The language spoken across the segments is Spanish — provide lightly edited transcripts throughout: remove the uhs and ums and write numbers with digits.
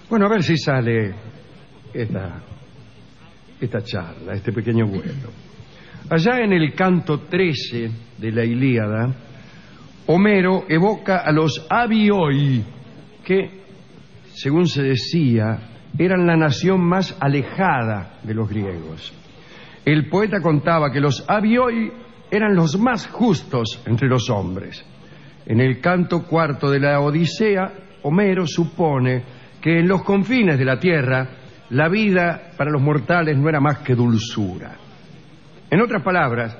Bueno, a ver si sale esta charla, este pequeño vuelo. Allá en el canto 13 de la Ilíada, Homero evoca a los Abioi, que, según se decía, eran la nación más alejada de los griegos. El poeta contaba que los Abioi eran los más justos entre los hombres. En el canto 4 de la Odisea, Homero supone que en los confines de la tierra la vida para los mortales no era más que dulzura. En otras palabras,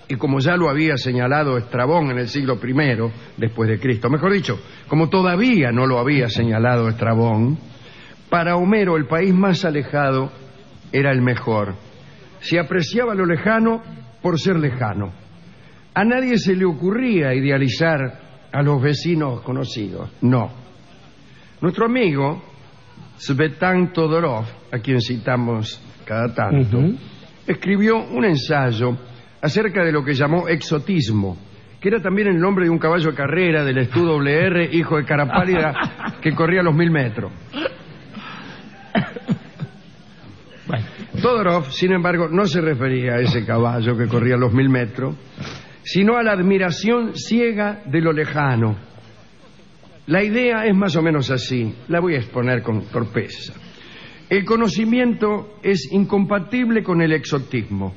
y como ya lo había señalado Estrabón en el siglo I después de Cristo, mejor dicho, como todavía no lo había señalado Estrabón, para Homero el país más alejado era el mejor. Se apreciaba lo lejano por ser lejano. A nadie se le ocurría idealizar a los vecinos conocidos, no. Nuestro amigo Svetan Todorov, a quien citamos cada tanto, escribió un ensayo acerca de lo que llamó exotismo, que era también el nombre de un caballo de carrera del STUWR, hijo de cara pálida, que corría los 1000 metros. Bueno. Todorov, sin embargo, no se refería a ese caballo que corría los 1000 metros, sino a la admiración ciega de lo lejano. La idea es más o menos así, la voy a exponer con torpeza. El conocimiento es incompatible con el exotismo,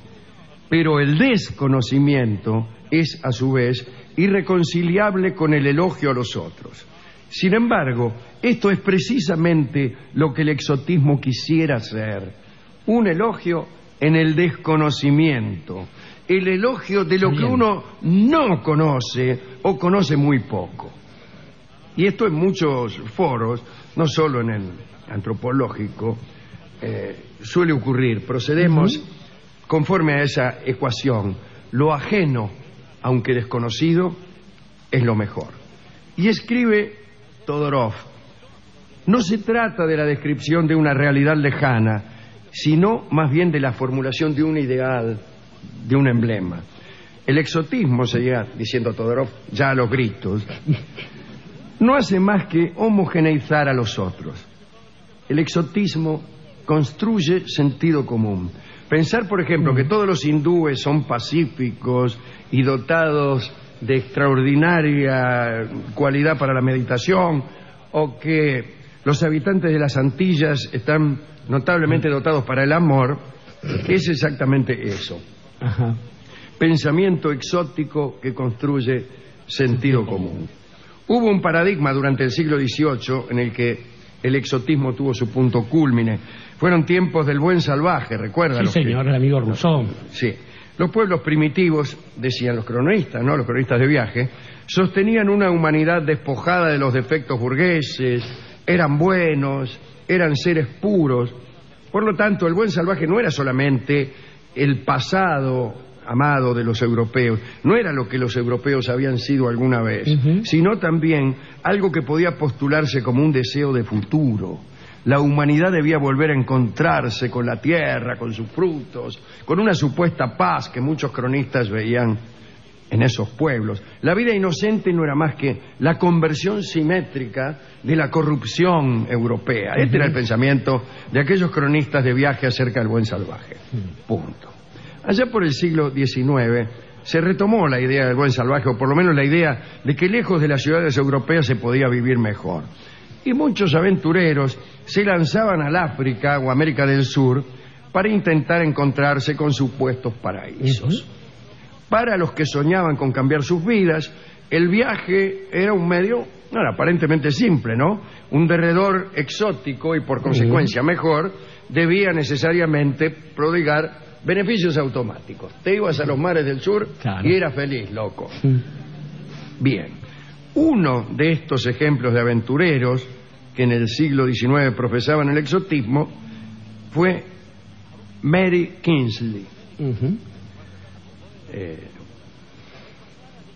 pero el desconocimiento es, a su vez, irreconciliable con el elogio a los otros. Sin embargo, esto es precisamente lo que el exotismo quisiera ser, un elogio en el desconocimiento, el elogio de lo que uno no conoce o conoce muy poco. Y esto en muchos foros, no solo en el antropológico, suele ocurrir. Procedemos conforme a esa ecuación. Lo ajeno, aunque desconocido, es lo mejor. Y escribe Todorov: no se trata de la descripción de una realidad lejana, sino más bien de la formulación de un ideal, de un emblema. El exotismo, seguía diciendo Todorov, ya a los gritos, no hace más que homogeneizar a los otros. El exotismo construye sentido común. Pensar, por ejemplo, que todos los hindúes son pacíficos y dotados de extraordinaria cualidad para la meditación, o que los habitantes de las Antillas están notablemente dotados para el amor, es exactamente eso. Pensamiento exótico que construye sentido común. Hubo un paradigma durante el siglo XVIII en el que el exotismo tuvo su punto cúlmine. Fueron tiempos del buen salvaje, ¿recuerdan? Sí, señor, el amigo Rousseau. Sí. Los pueblos primitivos, decían los cronistas, ¿no? Los cronistas de viaje, sostenían una humanidad despojada de los defectos burgueses, eran buenos, eran seres puros. Por lo tanto, el buen salvaje no era solamente el pasado amado de los europeos, no era lo que los europeos habían sido alguna vez, sino también algo que podía postularse como un deseo de futuro. La humanidad debía volver a encontrarse con la tierra, con sus frutos, con una supuesta paz que muchos cronistas veían en esos pueblos. La vida inocente no era más que la conversión simétrica de la corrupción europea. Este era el pensamiento de aquellos cronistas de viaje acerca del buen salvaje. Punto. Allá por el siglo XIX se retomó la idea del buen salvaje, o por lo menos la idea de que lejos de las ciudades europeas se podía vivir mejor. Y muchos aventureros se lanzaban al África o América del Sur para intentar encontrarse con supuestos paraísos. Para los que soñaban con cambiar sus vidas, el viaje era un medio aparentemente simple, ¿no? Un derredor exótico y por consecuencia mejor debía necesariamente prodigar beneficios automáticos. Te ibas a los mares del sur y eras feliz, loco. Bien. Uno de estos ejemplos de aventureros que en el siglo XIX profesaban el exotismo fue Mary Kingsley.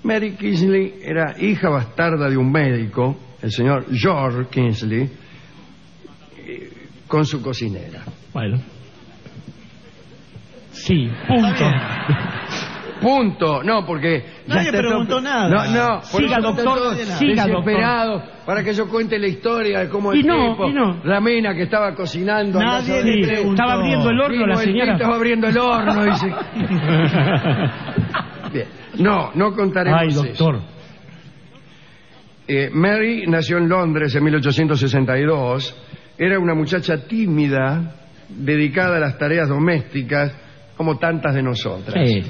Mary Kingsley era hija bastarda de un médico, el señor George Kingsley, con su cocinera. Bueno. Sí, punto. Punto. No, porque... Nadie preguntó nada. No, por Siga, eso doctor, están todos siga, desesperados para que yo cuente la historia de cómo el tipo, la mina que estaba cocinando... Nadie le preguntó. Estaba abriendo el horno la señora. Estaba abriendo el horno, dice... Bien. No contaremos Ay, doctor. eso. Mary nació en Londres en 1862. Era una muchacha tímida, dedicada a las tareas domésticas, como tantas de nosotras. Sí.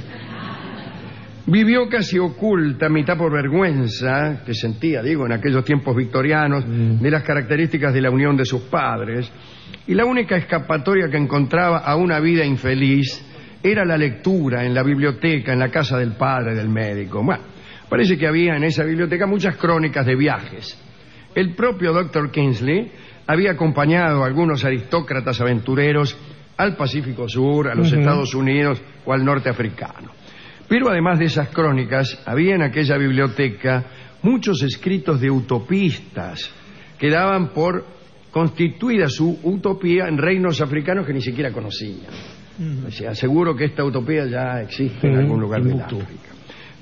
Vivió casi oculta, mitad por vergüenza, que sentía, digo, en aquellos tiempos victorianos, de las características de la unión de sus padres. Y la única escapatoria que encontraba a una vida infeliz era la lectura en la biblioteca, en la casa del padre del médico. Bueno, parece que había en esa biblioteca muchas crónicas de viajes. El propio Dr. Kingsley había acompañado a algunos aristócratas aventureros al Pacífico Sur, a los Estados Unidos o al norte africano. Pero además de esas crónicas, había en aquella biblioteca muchos escritos de utopistas que daban por constituida su utopía en reinos africanos que ni siquiera conocían. O sea, aseguro que esta utopía ya existe en algún lugar de África.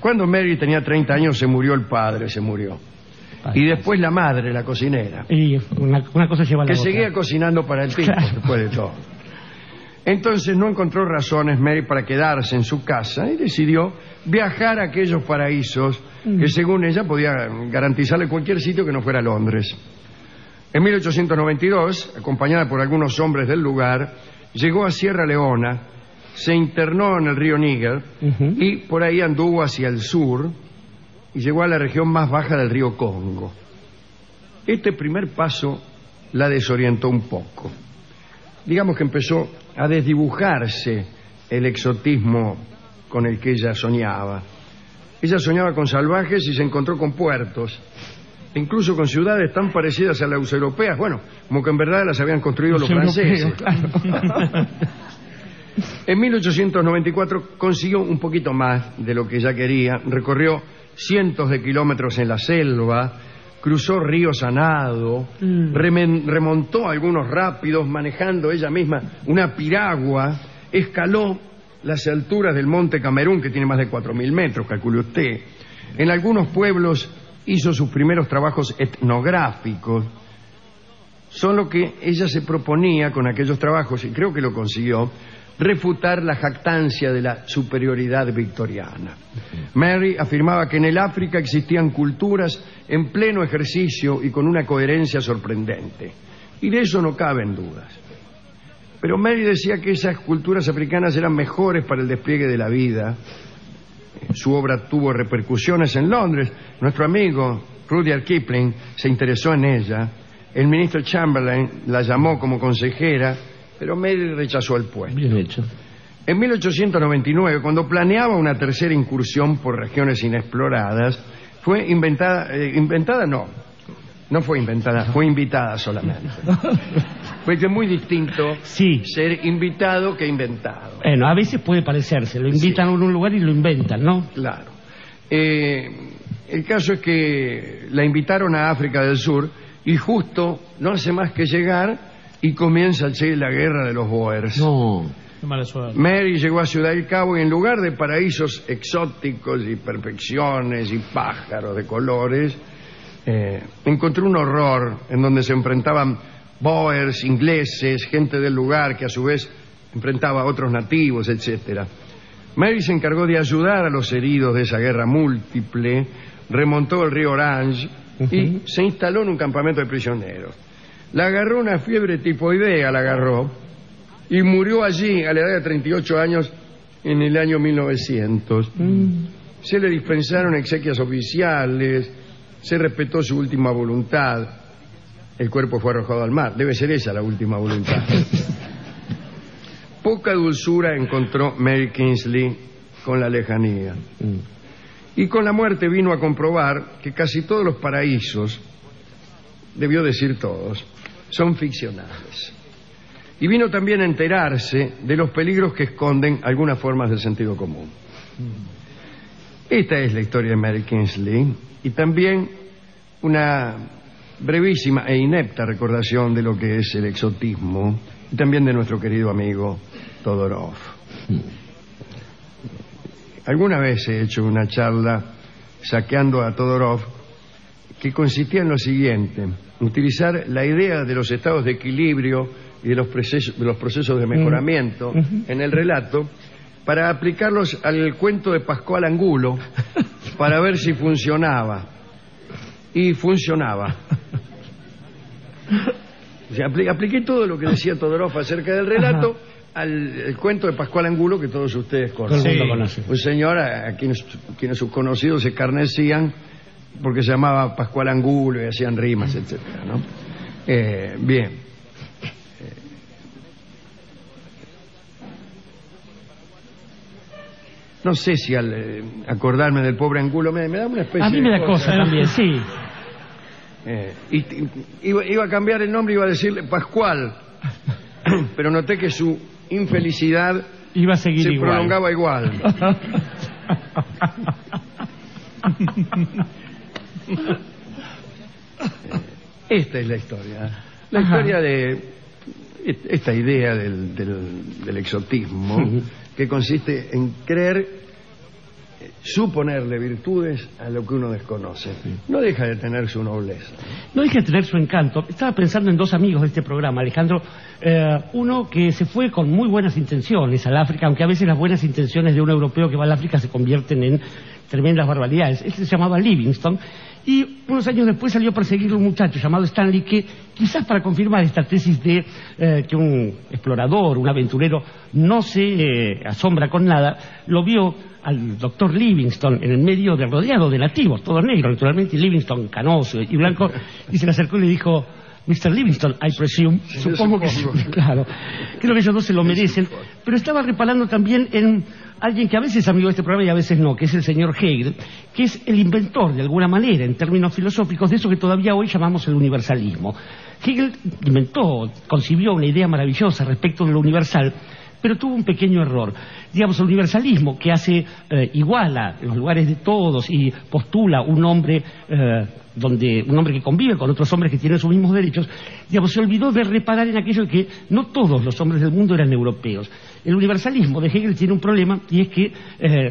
Cuando Mary tenía 30 años se murió el padre, y después la madre, la cocinera. Y una cosa lleva a la que otra. seguía cocinando para el tipo, después de todo. Entonces no encontró razones Mary para quedarse en su casa y decidió viajar a aquellos paraísos que según ella podía garantizarle cualquier sitio que no fuera Londres. En 1892, acompañada por algunos hombres del lugar, llegó a Sierra Leona, se internó en el río Níger y por ahí anduvo hacia el sur y llegó a la región más baja del río Congo. Este primer paso la desorientó un poco. Digamos que empezó a desdibujarse el exotismo con el que ella soñaba. Ella soñaba con salvajes y se encontró con puertos, incluso con ciudades tan parecidas a las europeas, bueno, como que en verdad las habían construido los franceses. En 1894 consiguió un poquito más de lo que ella quería, recorrió cientos de kilómetros en la selva, cruzó ríos a nado, remontó algunos rápidos manejando ella misma una piragua, escaló las alturas del monte Camerún, que tiene más de 4.000 metros, calcule usted. En algunos pueblos hizo sus primeros trabajos etnográficos, solo que ella se proponía con aquellos trabajos, y creo que lo consiguió, refutar la jactancia de la superioridad victoriana. Mary afirmaba que en el África existían culturas en pleno ejercicio y con una coherencia sorprendente, y de eso no caben dudas. Pero Mary decía que esas culturas africanas eran mejores para el despliegue de la vida. Su obra tuvo repercusiones en Londres. Nuestro amigo Rudyard Kipling se interesó en ella. El ministro Chamberlain la llamó como consejera, pero Mary rechazó el puesto. Bien hecho. En 1899, cuando planeaba una tercera incursión por regiones inexploradas, fue no fue inventada, fue invitada solamente. Fue que es muy distinto ser invitado que inventado. Bueno, a veces puede parecerse, lo invitan a un lugar y lo inventan, ¿no? Claro. El caso es que la invitaron a África del Sur y justo no hace más que llegar y comienza la guerra de los Boers. No. Qué mala suerte. Mary llegó a Ciudad del Cabo y en lugar de paraísos exóticos y perfecciones y pájaros de colores, encontró un horror en donde se enfrentaban Boers, ingleses, gente del lugar que a su vez enfrentaba a otros nativos, etcétera. Mary se encargó de ayudar a los heridos de esa guerra múltiple, remontó el río Orange y se instaló en un campamento de prisioneros. La agarró una fiebre tifoidea, y murió allí a la edad de 38 años en el año 1900. Se le dispensaron exequias oficiales, se respetó su última voluntad. El cuerpo fue arrojado al mar. Debe ser esa la última voluntad. Poca dulzura encontró Mary Kingsley con la lejanía. Y con la muerte vino a comprobar que casi todos los paraísos, debió decir todos, son ficcionales. Y vino también a enterarse de los peligros que esconden algunas formas del sentido común. Esta es la historia de Mary Kingsley y también una brevísima e inepta recordación de lo que es el exotismo y también de nuestro querido amigo Todorov. Alguna vez he hecho una charla saqueando a Todorov que consistía en lo siguiente: utilizar la idea de los estados de equilibrio y de los procesos de mejoramiento en el relato para aplicarlos al cuento de Pascual Angulo para ver si funcionaba. Y funcionaba. O sea, apliqué todo lo que decía Todorov acerca del relato al cuento de Pascual Angulo, que todos ustedes conocen. Sí. Un señor a quienes sus conocidos se escarnecían porque se llamaba Pascual Angulo y hacían rimas, etcétera, ¿no? Bien. No sé si al acordarme del pobre Angulo me da una especie de... A mí me da cosa también, sí. Iba a cambiar el nombre, iba a decirle Pascual, pero noté que su infelicidad iba a seguir se igual. prolongaba igual. Esta es la historia. La historia de esta idea del exotismo, que consiste en suponerle virtudes a lo que uno desconoce. No deja de tener su nobleza. No deja de tener su encanto. Estaba pensando en dos amigos de este programa, Alejandro. Uno que se fue con muy buenas intenciones al África, aunque a veces las buenas intenciones de un europeo que va al África se convierten en tremendas barbaridades. Él se llamaba Livingstone, y unos años después salió a perseguirlo un muchacho llamado Stanley, que quizás para confirmar esta tesis de que un explorador, un aventurero no se asombra con nada, lo vio al doctor Livingstone en el medio rodeado de nativos, todos negros naturalmente, y Livingstone canoso y blanco, y se le acercó y le dijo: Mr. Livingstone, I presume, supongo que sí, claro, creo que ellos dos se lo merecen, pero estaba reparando también en alguien que a veces es amigo de este programa y a veces no, que es el señor Hegel, que es el inventor, de alguna manera, en términos filosóficos, de eso que todavía hoy llamamos el universalismo. Hegel concibió una idea maravillosa respecto de lo universal, pero tuvo un pequeño error. Digamos, el universalismo, que hace iguala los lugares de todos y postula un hombre que convive con otros hombres que tienen sus mismos derechos, digamos, se olvidó de reparar en aquello de que no todos los hombres del mundo eran europeos. El universalismo de Hegel tiene un problema, y es que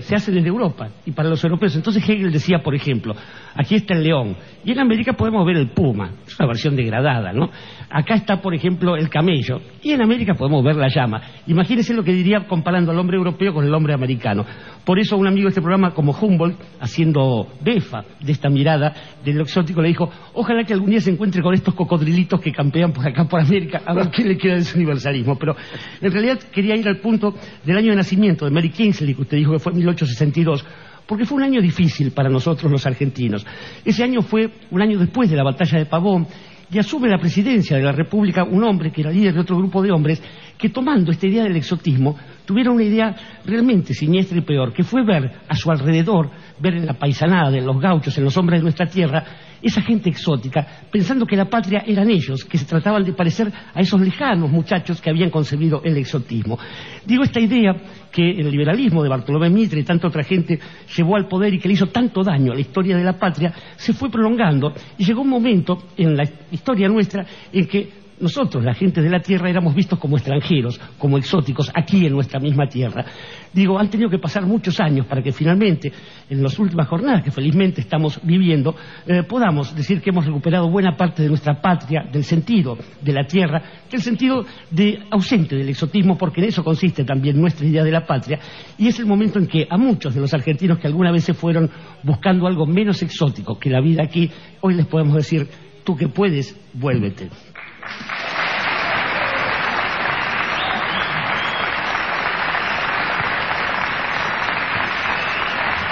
se hace desde Europa y para los europeos. Entonces Hegel decía, por ejemplo, aquí está el león, y en América podemos ver el puma, es una versión degradada, ¿no? Acá está, por ejemplo, el camello, y en América podemos ver la llama. Imagínense lo que diría comparando al hombre europeo con el hombre americano. Por eso un amigo de este programa, como Humboldt, haciendo befa de esta mirada de lo exótico, le dijo: ojalá que algún día se encuentre con estos cocodrilitos que campean por acá por América, a ver qué le queda de su universalismo. Pero en realidad quería ir al punto del año de nacimiento de Mary Kingsley, que usted dijo que fue en 1862, porque fue un año difícil para nosotros los argentinos. Ese año fue un año después de la batalla de Pavón, y asume la presidencia de la República un hombre que era líder de otro grupo de hombres que, tomando esta idea del exotismo, tuvieron una idea realmente siniestra y peor, que fue ver a su alrededor, ver en la paisanada, en los gauchos, en los hombres de nuestra tierra, esa gente exótica, pensando que la patria eran ellos, que se trataban de parecer a esos lejanos muchachos que habían concebido el exotismo. Digo, esta idea que el liberalismo de Bartolomé Mitre y tanta otra gente llevó al poder y que le hizo tanto daño a la historia de la patria, se fue prolongando, y llegó un momento en la historia nuestra en que nosotros, la gente de la tierra, éramos vistos como extranjeros, como exóticos, aquí en nuestra misma tierra. Digo, han tenido que pasar muchos años para que finalmente, en las últimas jornadas que felizmente estamos viviendo, podamos decir que hemos recuperado buena parte de nuestra patria, del sentido de la tierra, del sentido ausente del exotismo, porque en eso consiste también nuestra idea de la patria, y es el momento en que a muchos de los argentinos que alguna vez se fueron buscando algo menos exótico que la vida aquí, hoy les podemos decir: tú que puedes, vuélvete.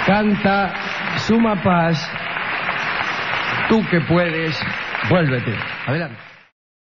Canta Suma Paz, tú que puedes, vuélvete. Adelante.